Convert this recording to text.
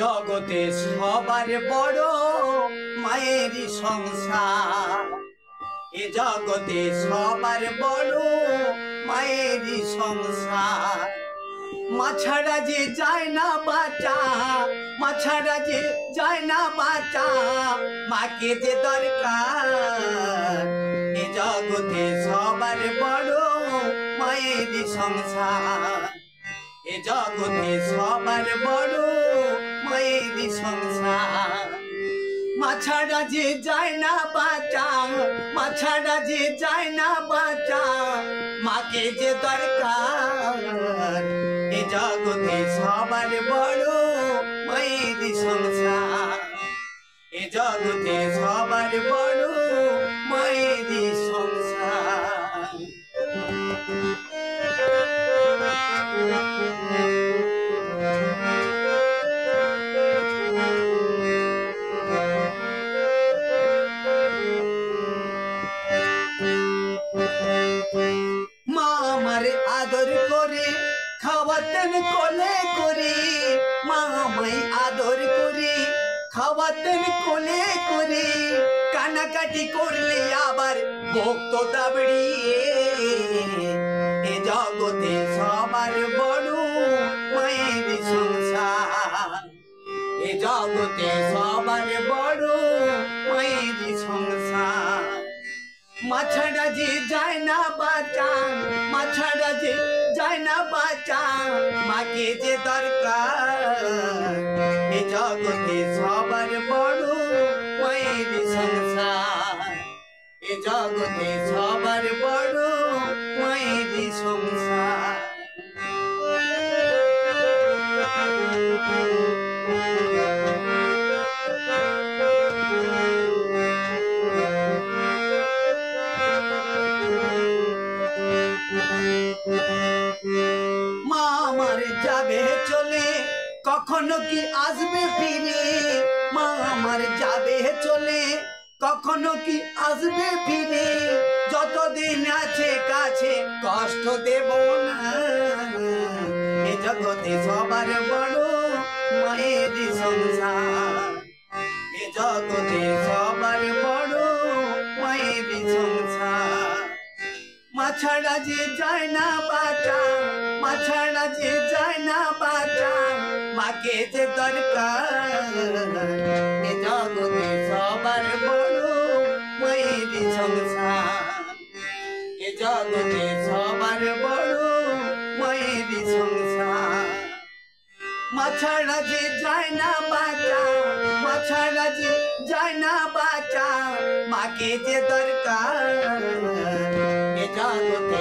জগতে সবার বড় মায়েরই সংসার। এ জগতে সবার বড় মায়েরই সংসার। মা ছাড়া যে যায় না বাঁচা, মা ছাড়া যে যায় না বাঁচা, মাকে যে দরকার। এ জগতে সবার বড় মায়েরই সংসার। এ জগতে সবার বড় মায়েরই সংসার। মা ছাড়া যে যায় না বাঁচা, মা ছাড়া যে যায় না বাঁচা, মাকে যে দরকার। এ জগতে সবার বড় মায়েরই সংসার। এ জগতে সবার বড় মায়েরই সংসার। মা আমার আদর করে খাওয়াতেন কোলে করে, মা আমায় আদর করে খাওয়াতেন কোলে করে। কানাকাটি করলে আবার বকতো দাবড়িয়ে। এ জগতে সবার বড় মায়ের সংসার। এ জগতে সবার বড় মায়ের সংসার। মা ছাড়া যে যায় না বাঁচা, মা ছাড়া যে যায় না বাঁচা, মাকে যে দরকার। এ জগতে সবার বড় মায়ের সংসার। এ জগতে সবার বড় মায়ের সংসার। মা আমার যাবে চলে কখনো কি আসবে ফিরে। মা আমার যাবে চলে কখনো কি আসবে ফিরে। যতদিন আছে কাছে কষ্ট দেব না। এ জগতে সবার বড় মায়ের সংসার। এ জগতে সবার বড় মায়ের সংসার। মা ছাড়া যে যায় না বাঁচা, মা ছাড়া যে যায় না বাঁচা, মাকে যে দরকার। এ জগতে সবার বড় মায়ের সংসার। এ জগতে সবার বড় মায়ের সংসার। মা ছাড়া যে যায় না বাঁচা, মা ছাড়া যে যায় না বাঁচা, মাকে যে দরকার। এ জগতে